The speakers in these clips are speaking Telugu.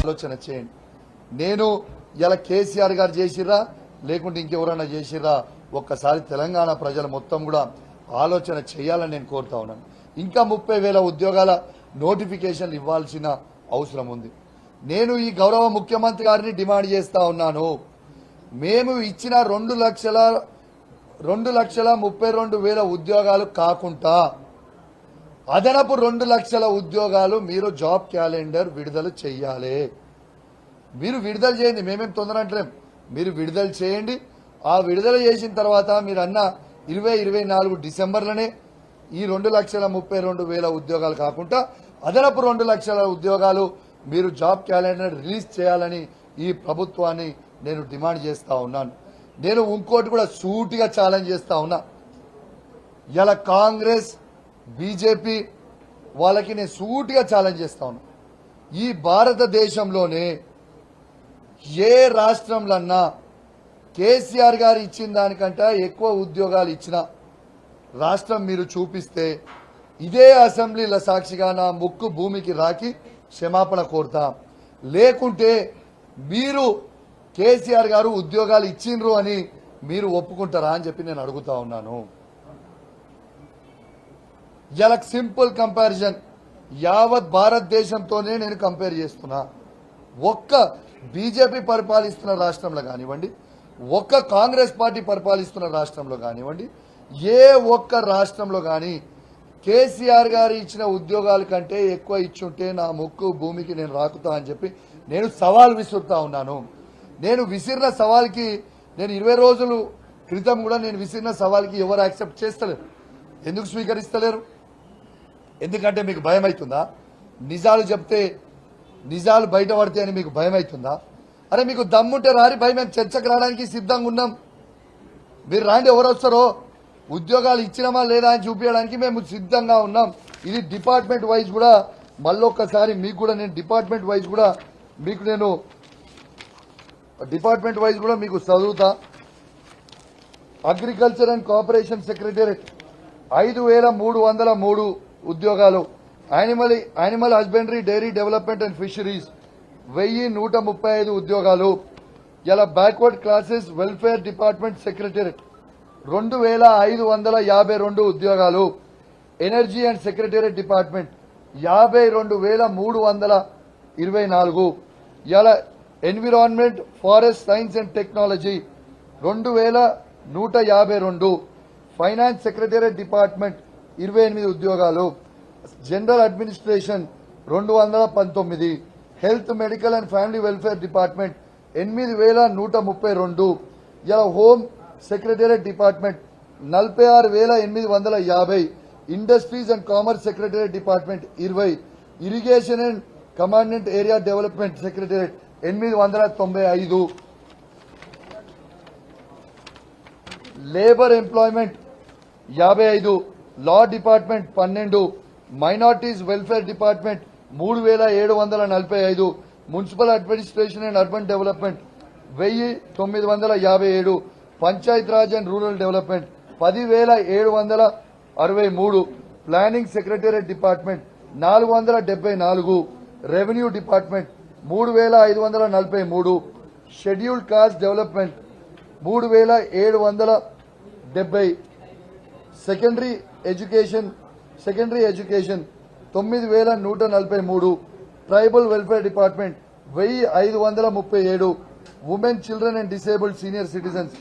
ఆలోచన చేయండి. నేను ఇలా కేసీఆర్ గారు చేసిర్రా లేకుంటే ఇంకెవరన్నా చేసిర్రా ఒక్కసారి తెలంగాణ ప్రజలు మొత్తం కూడా ఆలోచన చేయాలని నేను కోరుతా ఉన్నాను. ఇంకా 30,000 ఉద్యోగాల నోటిఫికేషన్లు ఇవ్వాల్సిన అవసరం ఉంది. నేను ఈ గౌరవ ముఖ్యమంత్రి గారిని డిమాండ్ చేస్తా ఉన్నాను. మేము ఇచ్చిన 2,32,000 ఉద్యోగాలు కాకుండా అదనపు 2 లక్షల ఉద్యోగాలు మీరు జాబ్ క్యాలెండర్ విడుదల చేయాలి. మీరు విడుదల చేయండి, మేమేం తొందర అంటలేం. మీరు విడుదల చేయండి. ఆ విడుదల చేసిన తర్వాత మీరు అన్న 2024 డిసెంబర్లోనే ఈ 2,32,000 ఉద్యోగాలు కాకుండా అదనపు 2 లక్షల ఉద్యోగాలు మీరు జాబ్ క్యాలెండర్ రిలీజ్ చేయాలని ఈ ప్రభుత్వాన్ని నేను డిమాండ్ చేస్తా ఉన్నాను. నేను ఇంకోటి కూడా సూటిగా ఛాలెంజ్ చేస్తా ఉన్నా. ఇలా కాంగ్రెస్ బీజేపీ వాళ్ళకి నేను సూటిగా ఛాలెంజ్ చేస్తా ఉన్నా. ఈ భారతదేశంలోనే ఏ రాష్ట్రంలన్నా కేసీఆర్ గారు ఇచ్చిన దానికంటే ఎక్కువ ఉద్యోగాలు ఇచ్చిన రాష్ట్రం మీరు చూపిస్తే ఇదే అసెంబ్లీల సాక్షిగా నా ముక్కు భూమికి రాకి క్షమాపణ కోరుతా. లేకుంటే మీరు కేసీఆర్ గారు ఉద్యోగాలు ఇచ్చిండ్రు అని మీరు ఒప్పుకుంటారా అని చెప్పి నేను అడుగుతా ఉన్నాను. ఇలా సింపుల్ కంపారిజన్ యావత్ భారతదేశంతోనే నేను కంపేర్ చేస్తున్నా. ఒక్క బీజేపీ పరిపాలిస్తున్న రాష్ట్రంలో కానివ్వండి, ఒక్క కాంగ్రెస్ పార్టీ పరిపాలిస్తున్న రాష్ట్రంలో కానివ్వండి, ఏ ఒక్క రాష్ట్రంలో కానీ కేసీఆర్ గారు ఇచ్చిన ఉద్యోగాల కంటే ఎక్కువ ఇచ్చుంటే నా ముక్కు భూమికి నేను రాకుతా అని చెప్పి నేను సవాల్ విసురుతా ఉన్నాను. నేను విసిరిన సవాల్కి నేను 20 రోజుల క్రితం కూడా నేను విసిరిన సవాల్కి ఎవరు యాక్సెప్ట్ చేస్తలేరు. ఎందుకు స్వీకరిస్తలేరు? ఎందుకంటే మీకు భయం అవుతుందా? నిజాలు చెప్తే నిజాలు బయటపడితే అని మీకు భయం అవుతుందా? అరే మీకు దమ్ముంటే రారి భయం, మేము చర్చకు రావడానికి సిద్ధంగా ఉన్నాం. మీరు రాండి, ఎవరు వస్తారో ఉద్యోగాలు ఇచ్చినామా లేదా అని చూపించడానికి మేము సిద్ధంగా ఉన్నాం. ఇది డిపార్ట్మెంట్ వైజ్ కూడా మళ్ళొక్కసారి మీకు కూడా నేను డిపార్ట్మెంట్ వైజ్ కూడా మీకు చదువుతా. అగ్రికల్చర్ అండ్ కోఆపరేషన్ సెక్రటేరియట్ 5,303 ఉద్యోగాలు. Animal husbandry dairy development and fisheries 1,135 ఉద్యోగాలు. ఇలా backward classes welfare department secretariat 2,552 ఉద్యోగాలు. Energy and secretariat department 52,324. ఇలా environment forest science and technology 2,152. Finance secretariat department 28 ఉద్యోగాలు. General administration 219. Health medical and family welfare department 8,132. ఇలా home secretariat department 46,850. Industries and commerce secretariat department 20. Irrigation and commandant area development secretariat 895. Labour employment 55. Law department 12. Minorities welfare department 3,745. Municipal administration and urban development 1,957. Panchayat Raj and rural development 10,763. Planning secretariat department 474. Revenue department 3,543. Scheduled cost development 3,770. Secondary education 9,143. Tribal welfare department 1,537. Women children and disabled senior citizens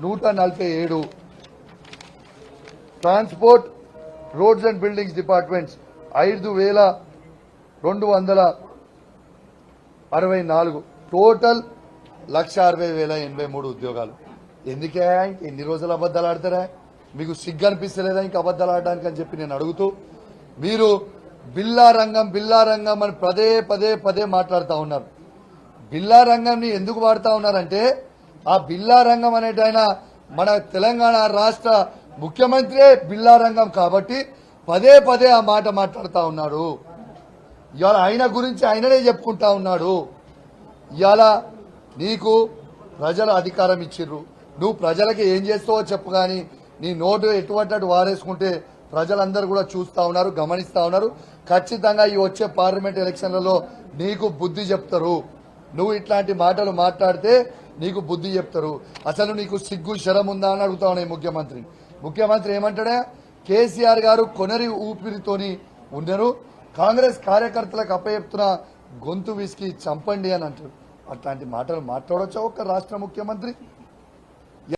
147. Transport roads and buildings departments 5,264. Total 1,60,083 ఉద్యోగాలు. ఎందుకే ఎన్ని రోజులు అబద్దాలు ఆడతారా? మీకు సిగ్గు అనిపిస్తలేదా ఇంకా అబద్దాలు ఆడడానికి అని చెప్పి నేను అడుగుతూ, మీరు బిల్లా రంగం అని పదే మాట్లాడుతూ ఉన్నారు. బిల్లా రంగంని ఎందుకు వాడుతూ ఉన్నారంటే ఆ బిల్లా రంగం అనేటైన మన తెలంగాణ రాష్ట్ర ముఖ్యమంత్రే బిల్లా రంగం కాబట్టి పదే ఆ మాట మాట్లాడుతూ ఉన్నాడు. ఇవాళ ఆయన గురించి ఆయననే చెప్పుకుంటా ఉన్నాడు. ఇవాళ నీకు ప్రజలు అధికారం ఇచ్చిర్రు, నువ్వు ప్రజలకి ఏం చేస్తావో చెప్పు, కానీ నీ నోటు ఎటువంటి వారేసుకుంటే ప్రజలందరూ కూడా చూస్తా ఉన్నారు, గమనిస్తా ఉన్నారు. ఖచ్చితంగా ఈ వచ్చే పార్లమెంట్ ఎలక్షన్లలో నీకు బుద్ధి చెప్తారు. నువ్వు ఇట్లాంటి మాటలు మాట్లాడితే నీకు బుద్ధి చెప్తారు. అసలు నీకు సిగ్గు శరం ఉందా అని అడుగుతా ఉన్నాయి ముఖ్యమంత్రి ఏమంటాడే, కేసీఆర్ గారు కొనరి ఊపిరితోని ఉన్నారు, కాంగ్రెస్ కార్యకర్తలకు అప్పచెప్తున్న గొంతు విసికి చంపండి అని అంటారు. అట్లాంటి మాటలు మాట్లాడొచ్చా ఒక రాష్ట్ర ముఖ్యమంత్రి?